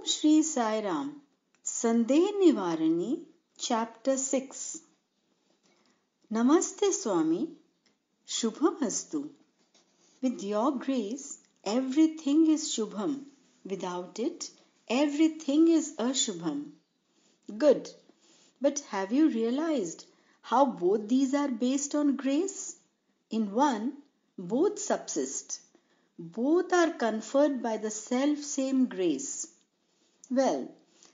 Shri Sai Ram. Sandeh Nivarani, Chapter 6. Namaste Swami, Shubham Astu. With your grace, everything is Shubham. Without it, everything is Ashubham. Good. But have you realized how both these are based on grace? In one, both subsist. Both are conferred by the self-same grace. Well,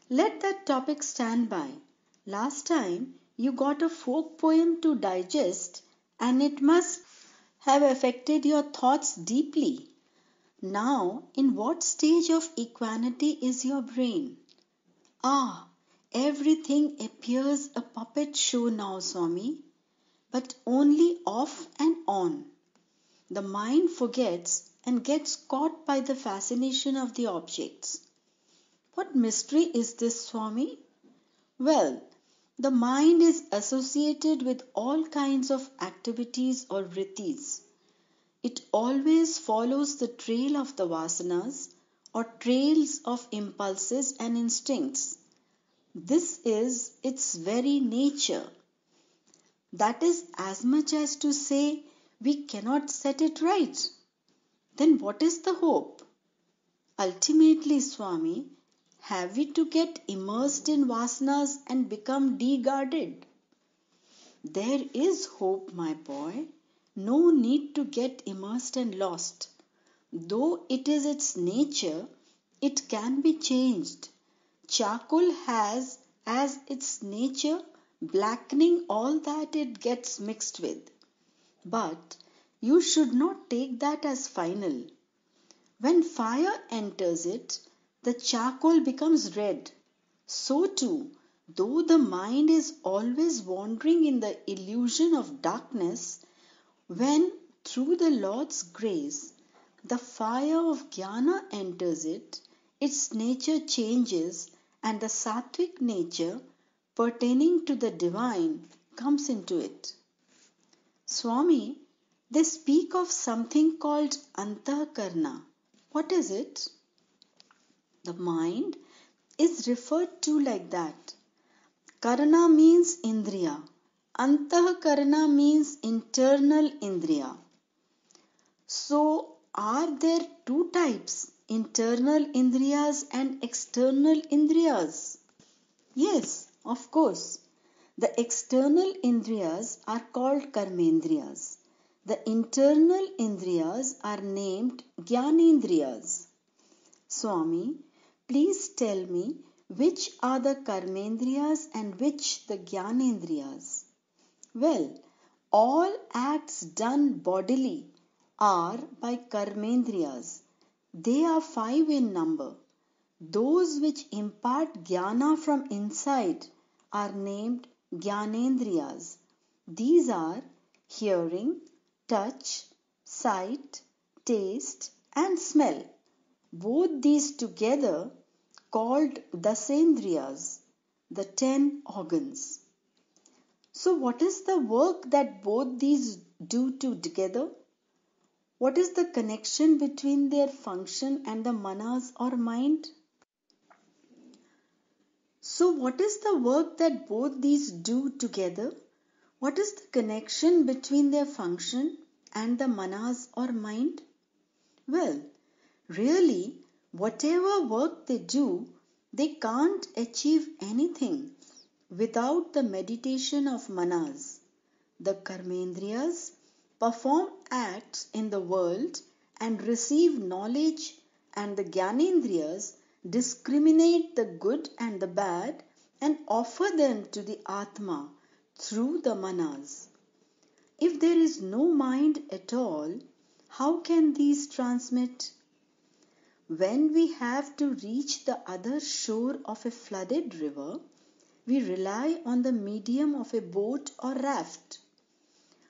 let that topic stand by. Last time you got a folk poem to digest and it must have affected your thoughts deeply. Now, in what stage of equanimity is your brain? Everything appears a puppet show now, Swami, but only off and on. The mind forgets and gets caught by the fascination of the objects. What mystery is this, Swami? Well, the mind is associated with all kinds of activities or vrittis. It always follows the trail of the vasanas or trails of impulses and instincts. This is its very nature. That is as much as to say we cannot set it right. Then what is the hope? Ultimately, Swami, have we to get immersed in vasanas and become de-guarded? There is hope, my boy. No need to get immersed and lost. Though it is its nature, it can be changed. Charcoal has as its nature blackening all that it gets mixed with. But you should not take that as final. When fire enters it, the charcoal becomes red. So too, though the mind is always wandering in the illusion of darkness, when through the Lord's grace the fire of jnana enters it, its nature changes and the sattvic nature pertaining to the divine comes into it. Swami, they speak of something called antahkarna. What is it? The mind is referred to like that. Karana means indriya. Antahkarana means internal indriya. So, are there two types, internal indriyas and external indriyas? Yes, of course. The external indriyas are called karmendriyas. The internal indriyas are named jnanendriyas. Swami, please tell me which are the karmendriyas and which the jnanendriyas? Well, all acts done bodily are by karmendriyas. They are 5 in number. Those which impart jnana from inside are named jnanendriyas. These are hearing, touch, sight, taste and smell. Both these together called dasendriyas, the 10 organs. So what is the work that both these do together? What is the connection between their function and the manas or mind? So what is the work that both these do together? What is the connection between their function and the manas or mind? Well, really, whatever work they do, they can't achieve anything without the meditation of manas. The karmendriyas perform acts in the world and receive knowledge, and the jnanendriyas discriminate the good and the bad and offer them to the Atma through the manas. If there is no mind at all, how can these transmit? When we have to reach the other shore of a flooded river, we rely on the medium of a boat or raft.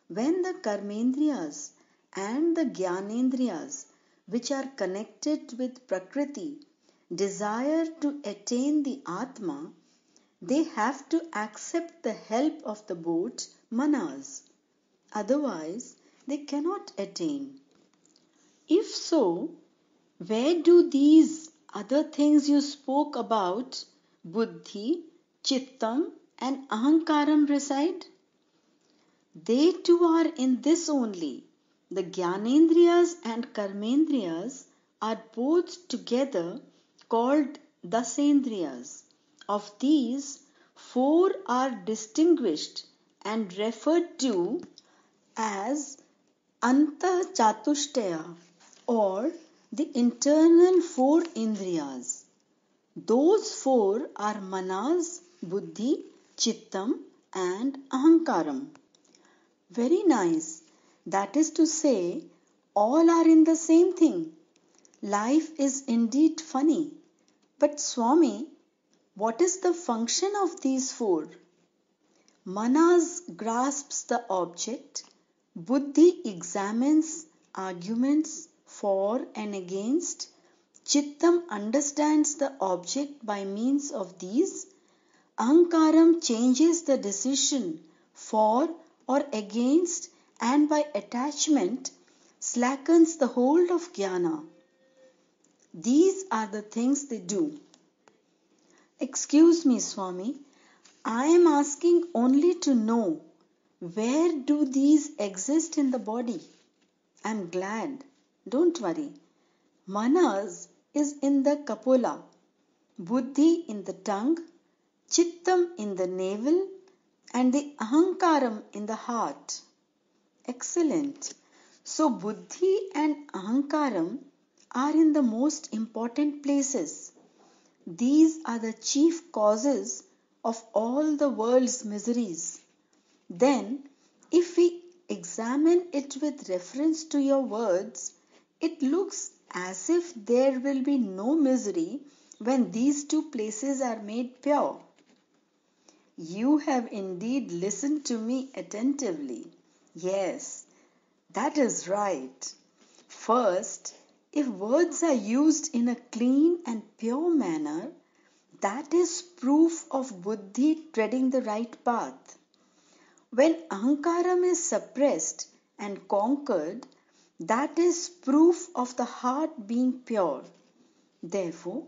When the karmendriyas and the jnanendriyas, which are connected with Prakriti, desire to attain the Atma, they have to accept the help of the boat, manas. Otherwise, they cannot attain. If so, where do these other things you spoke about, buddhi, chittam, and ahankaram reside? They too are in this only. The Gyanendriyas and Karmendriyas are both together called Dasendriyas. Of these, four are distinguished and referred to as Anta Chatushtaya, or the internal four Indriyas. Those four are Manas, Buddhi, Chittam, and Ahankaram. Very nice. That is to say, all are in the same thing. Life is indeed funny. But Swami, what is the function of these four? Manas grasps the object, Buddhi examines arguments for and against, Chittam understands the object by means of these, Ahankaram changes the decision for or against, and by attachment slackens the hold of jnana. These are the things they do. Excuse me, Swami, I am asking only to know, where do these exist in the body? I am glad. Don't worry. Manas is in the Kapula, Buddhi in the tongue, Chittam in the navel, and the Ahankaram in the heart. Excellent. So Buddhi and Ahankaram are in the most important places. These are the chief causes of all the world's miseries. Then, if we examine it with reference to your words, it looks as if there will be no misery when these two places are made pure. You have indeed listened to me attentively. Yes, that is right. First, if words are used in a clean and pure manner, that is proof of buddhi treading the right path. When ahankaram is suppressed and conquered, that is proof of the heart being pure. Therefore,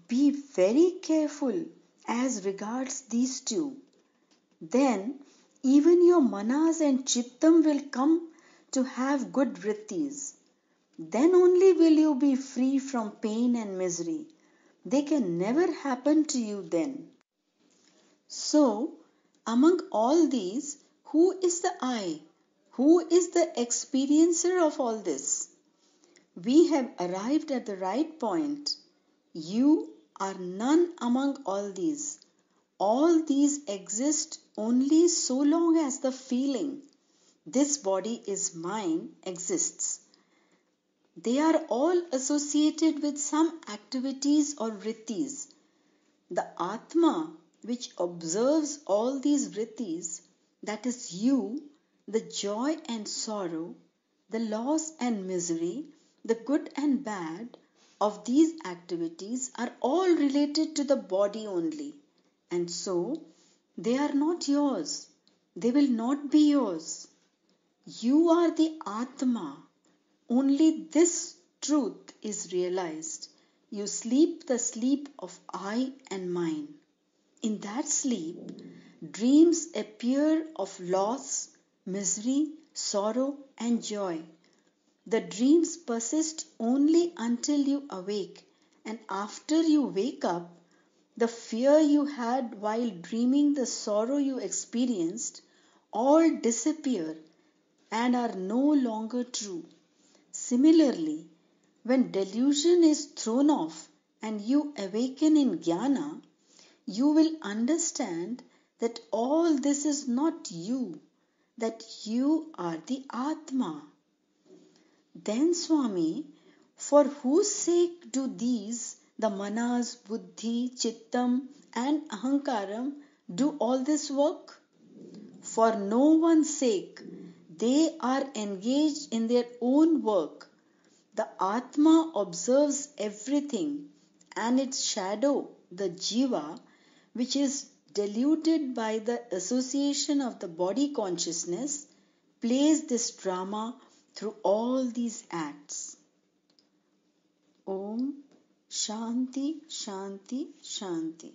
be very careful as regards these two. Then, even your manas and chittam will come to have good vrittis. Then only will you be free from pain and misery. They can never happen to you then. So, among all these, who is the I? Who is the experiencer of all this? We have arrived at the right point. You are none among all these. All these exist only so long as the feeling, this body is mine, exists. They are all associated with some activities or vrittis. The Atma, which observes all these vrittis, that is you, the joy and sorrow, the loss and misery, the good and bad of these activities are all related to the body only. And so, they are not yours. They will not be yours. You are the Atma. Only this truth is realized. You sleep the sleep of I and mine. In that sleep, dreams appear of loss, misery, sorrow, and joy. The dreams persist only until you awake, and after you wake up, the fear you had while dreaming, the sorrow you experienced, all disappear and are no longer true. Similarly, when delusion is thrown off and you awaken in jnana, you will understand that all this is not you, that you are the Atma. Then, Swami, for whose sake do these, the manas, buddhi, chittam, and ahankaram, do all this work? For no one's sake. They are engaged in their own work. The Atma observes everything, and its shadow, the Jiva, which is deluded by the association of the body consciousness, plays this drama through all these acts. Om Shanti, Shanti, Shanti.